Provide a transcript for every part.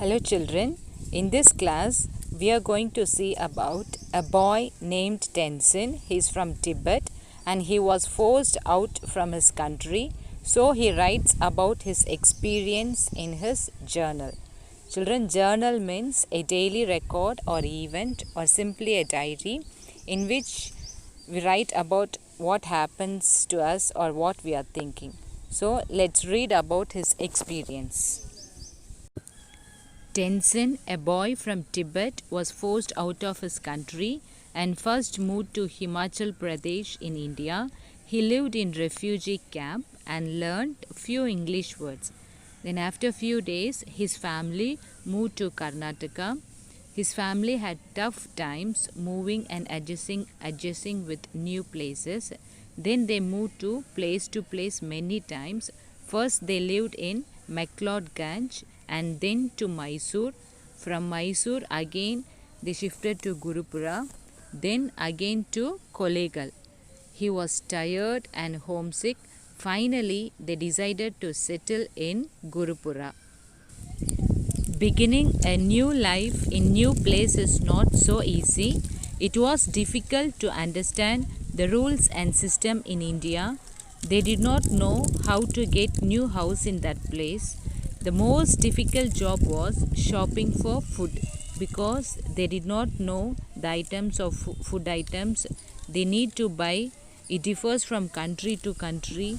Hello children, in this class we are going to see about a boy named Tenzin. He is from Tibet and he was forced out from his country. So he writes about his experience in his journal. Children, journal means a daily record or event or simply a diary in which we write about what happens to us or what we are thinking. So let's read about his experience. Tenzin, a boy from Tibet, was forced out of his country and first moved to Himachal Pradesh in India. He lived in refugee camp and learned few English words. Then after few days, his family moved to Karnataka. His family had tough times moving and adjusting with new places. Then they moved to place many times. First they lived in McLeodganj and then to Mysore. From Mysore again they shifted to Gurupura, then again to Kollegal. He was tired and homesick. Finally they decided to settle in Gurupura. Beginning a new life in new place is not so easy. It was difficult to understand the rules and system in India. They did not know how to get new house in that place. The most difficult job was shopping for food because they did not know the items of food items they need to buy. It differs from country to country.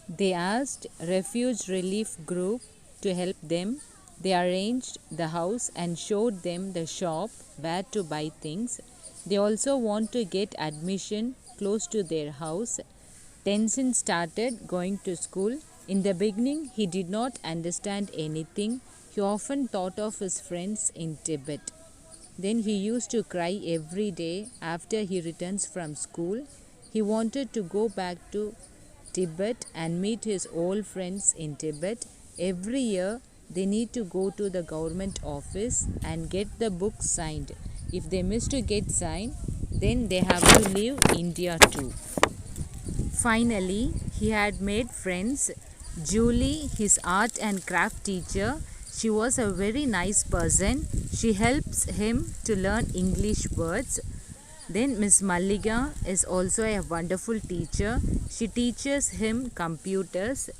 They asked Refuge Relief Group to help them. They arranged the house and showed them the shop where to buy things. They also want to get admission close to their house. Tenzin started going to school. In the beginning, he did not understand anything. He often thought of his friends in Tibet. Then he used to cry every day after he returns from school. He wanted to go back to Tibet and meet his old friends in Tibet. Every year, they need to go to the government office and get the book signed. If they miss to get signed, then they have to leave India too. Finally, he had made friends. Julie, his art and craft teacher, she was a very nice person. She helps him to learn English words. Then Miss Malliga is also a wonderful teacher. She teaches him computers.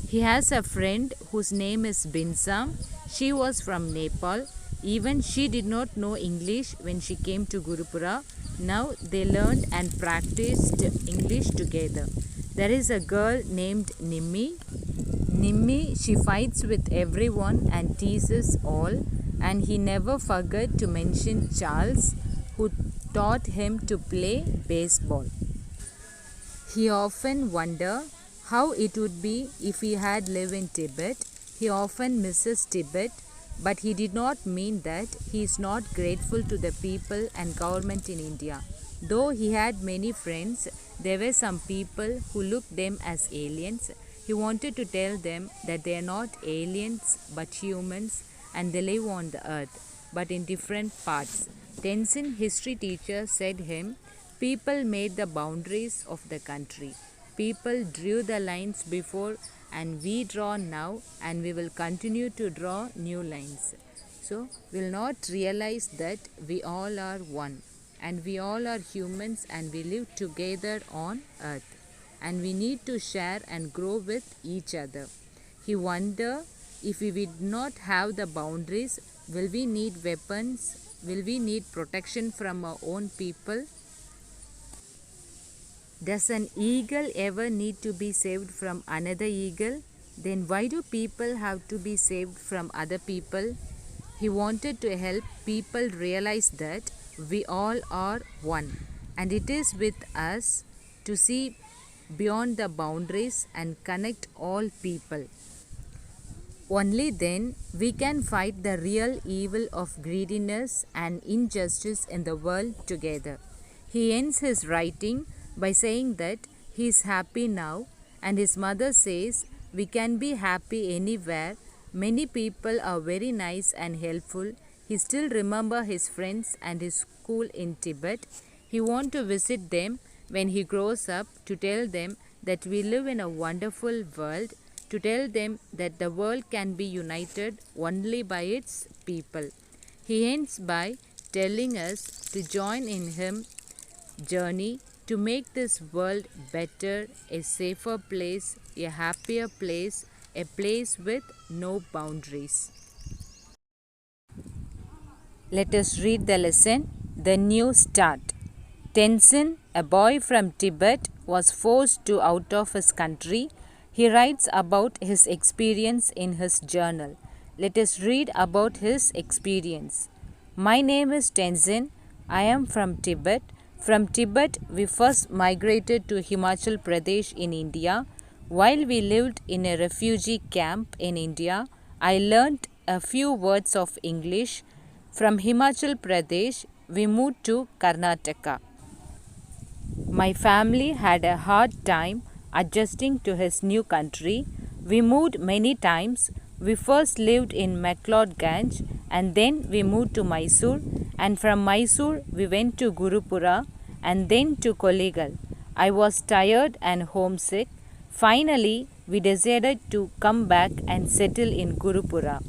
He has a friend whose name is Binsam. She was from Nepal. Even she did not know English when she came to Gurupura. Now they learned and practiced English together. There is a girl named Nimmi. Nimmi, she fights with everyone and teases all. And he never forgot to mention Charles, who taught him to play baseball. He often wondered how it would be if he had lived in Tibet. He often misses Tibet, but he did not mean that he is not grateful to the people and government in India. Though he had many friends, there were some people who looked them as aliens. He wanted to tell them that they are not aliens but humans and they live on the earth, but in different parts. Tenzin, history teacher, said him, people made the boundaries of the country. People drew the lines before and we draw now and we will continue to draw new lines. So, we will not realize that we all are one and we all are humans and we live together on earth and we need to share and grow with each other. He wondered if we did not have the boundaries, will we need weapons? Will we need protection from our own people? Does an eagle ever need to be saved from another eagle? Then why do people have to be saved from other people? He wanted to help people realize that we all are one and it is with us to see beyond the boundaries and connect all people. Only then we can fight the real evil of greediness and injustice in the world together. He ends his writing by saying that he is happy now and his mother says we can be happy anywhere. Many people are very nice and helpful. He still remembers his friends and his school in Tibet. He wants to visit them when he grows up to tell them that we live in a wonderful world. to tell them that the world can be united only by its people. He ends by telling us to join in him journey to make this world better, a safer place, a happier place, a place with no boundaries. Let us read the lesson, The New Start. Tenzin, a boy from Tibet, was forced to out of his country. He writes about his experience in his journal. Let us read about his experience. My name is Tenzin. I am from Tibet. From Tibet, we first migrated to Himachal Pradesh in India. While we lived in a refugee camp in India, I learnt a few words of English. From Himachal Pradesh, we moved to Karnataka. My family had a hard time adjusting to his new country. We moved many times. We first lived in McLeodganj and then we moved to Mysore, and from Mysore we went to Gurupura and then to Kollegal. I was tired and homesick. Finally, we decided to come back and settle in Gurupura.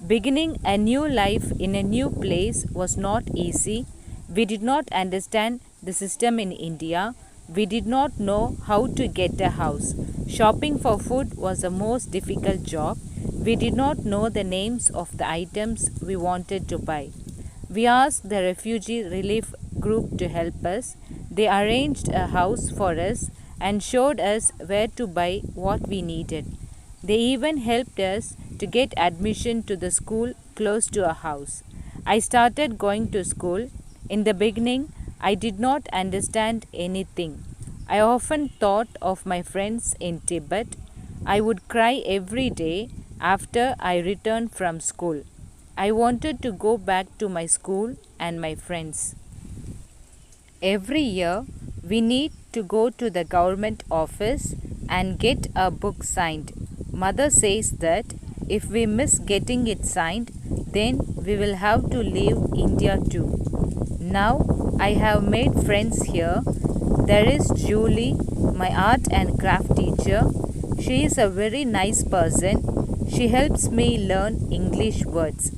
Beginning a new life in a new place was not easy. We did not understand the system in India. We did not know how to get a house. Shopping for food was the most difficult job. We did not know the names of the items we wanted to buy. We asked the refugee relief group to help us. They arranged a house for us and showed us where to buy what we needed. They even helped us to get admission to the school close to our house. I started going to school. In the beginning, I did not understand anything. I often thought of my friends in Tibet. I would cry every day after I returned from school. I wanted to go back to my school and my friends. Every year, we need to go to the government office and get a book signed. Mother says that if we miss getting it signed, then we will have to leave India too. Now I have made friends here. There is Julie, my art and craft teacher. She is a very nice person. She helps me learn English words.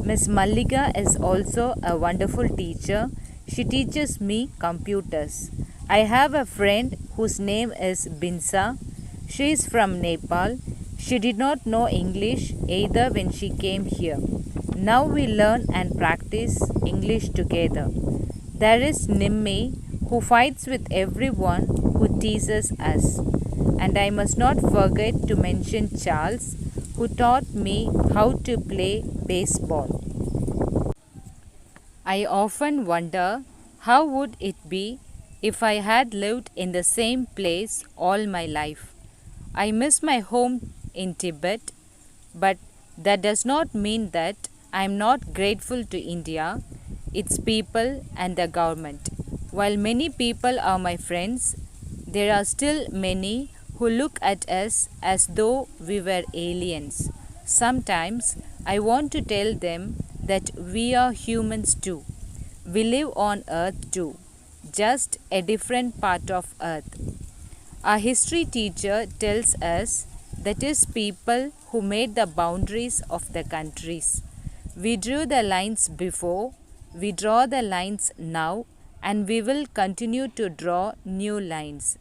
Miss Mallika is also a wonderful teacher. She teaches me computers. I have a friend whose name is Binsa. She is from Nepal. She did not know English either when she came here. Now we learn and practice English together. There is Nimmi, who fights with everyone who teases us. And I must not forget to mention Charles, who taught me how to play baseball. I often wonder how would it be if I had lived in the same place all my life. I miss my home in Tibet, but that does not mean that I am not grateful to India, its people and the government. While many people are my friends, there are still many who look at us as though we were aliens. Sometimes I want to tell them that we are humans too. We live on earth too, just a different part of earth. Our history teacher tells us that is people who made the boundaries of the countries. We drew the lines before, we draw the lines now, and we will continue to draw new lines.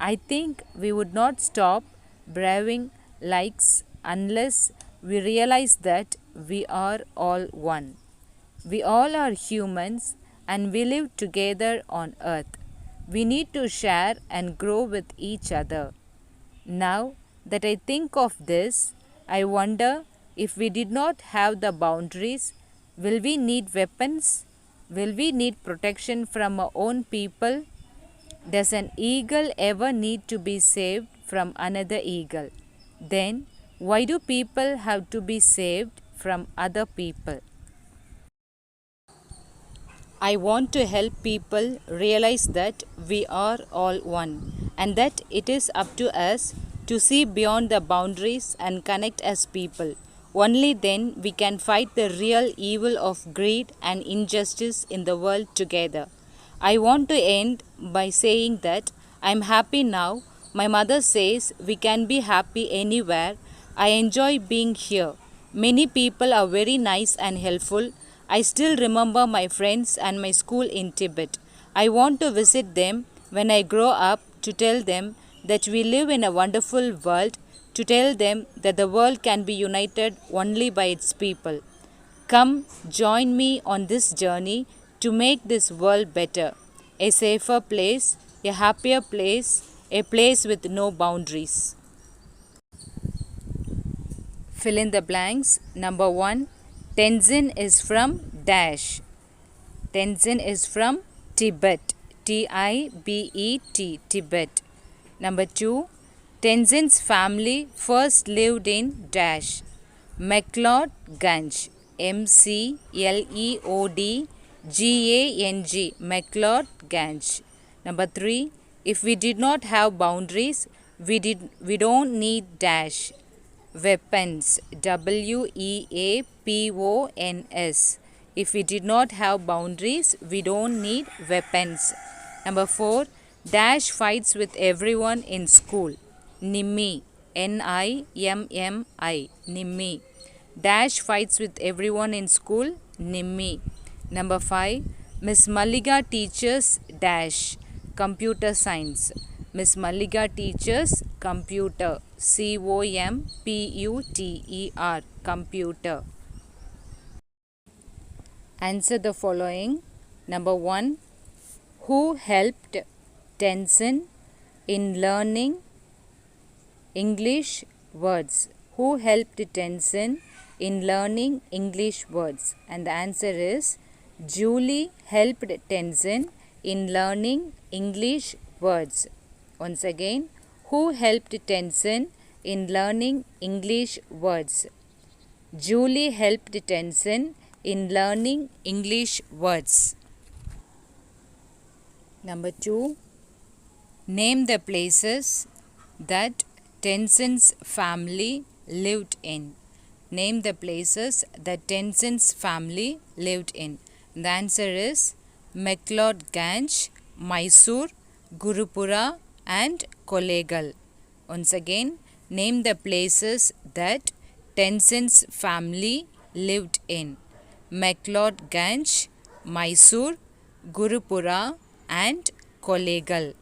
I think we would not stop braving likes unless we realize that we are all one. We all are humans and we live together on earth. We need to share and grow with each other. Now that I think of this, I wonder if we did not have the boundaries, will we need weapons? Will we need protection from our own people? Does an eagle ever need to be saved from another eagle? Then why do people have to be saved from other people? I want to help people realize that we are all one and that it is up to us to see beyond the boundaries and connect as people. Only then we can fight the real evil of greed and injustice in the world together. I want to end by saying that I am happy now. My mother says we can be happy anywhere. I enjoy being here. Many people are very nice and helpful. I still remember my friends and my school in Tibet. I want to visit them when I grow up to tell them that we live in a wonderful world, to tell them that the world can be united only by its people. Come, join me on this journey to make this world better, a safer place, a happier place, a place with no boundaries. Fill in the blanks. Number 1. Tenzin is from dash. Tenzin is from Tibet. Tibet, Tibet. Number 2. Tenzin's family first lived in dash. McLeodganj. McLeodgang. McLeodganj. Number 3. If we did not have boundaries, we don't need dash. Weapons. Weapons. If we did not have boundaries, we don't need weapons. Number 4. Dash fights with everyone in school. Nimmi. Nimmi. Nimmi. Dash fights with everyone in school. Nimmi. Number 5. Miss Malliga teaches dash. Computer science. Miss Malliga teaches computer. Computer. Computer. Answer the following. Number 1. Who helped Tenzin in learning English words? Who helped Tenzin in learning English words? And the answer is Julie helped Tenzin in learning English words. Once again, who helped Tenzin in learning English words? Julie helped Tenzin in learning English words. Number 2. Name the places that Tenzin's family lived in. Name the places that Tenzin's family lived in. The answer is McLeodganj, Mysore, Gurupura and Kollegal. Once again, name the places that Tenzin's family lived in. McLeodganj, Mysore, Gurupura and Kollegal.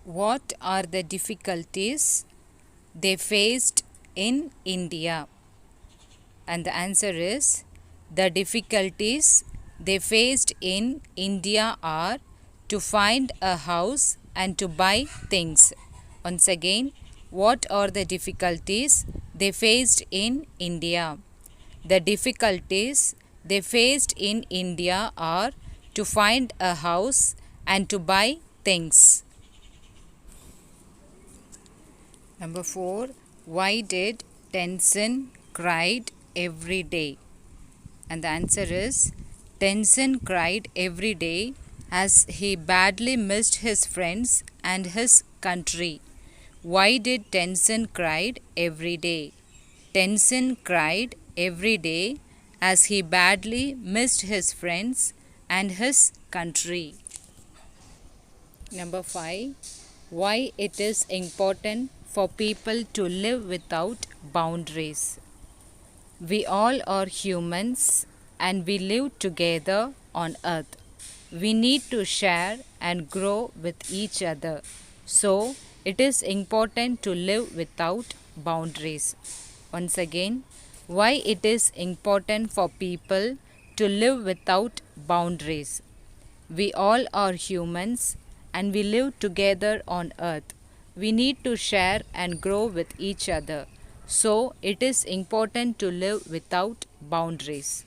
What are the difficulties they faced in India? And the answer is the difficulties they faced in India are to find a house and to buy things. Once again, what are the difficulties they faced in India? The difficulties they faced in India are to find a house and to buy things. Number 4. Why did Tenzin cried every day? And the answer is Tenzin cried every day as he badly missed his friends and his country. Why did Tenzin cried every day? Tenzin cried every day as he badly missed his friends and his country. Number 5. Why it is important for people to live without boundaries. We all are humans and we live together on earth. We need to share and grow with each other. So, it is important to live without boundaries. Once again, why it is important for people to live without boundaries. We all are humans and we live together on earth. We need to share and grow with each other. So, it is important to live without boundaries.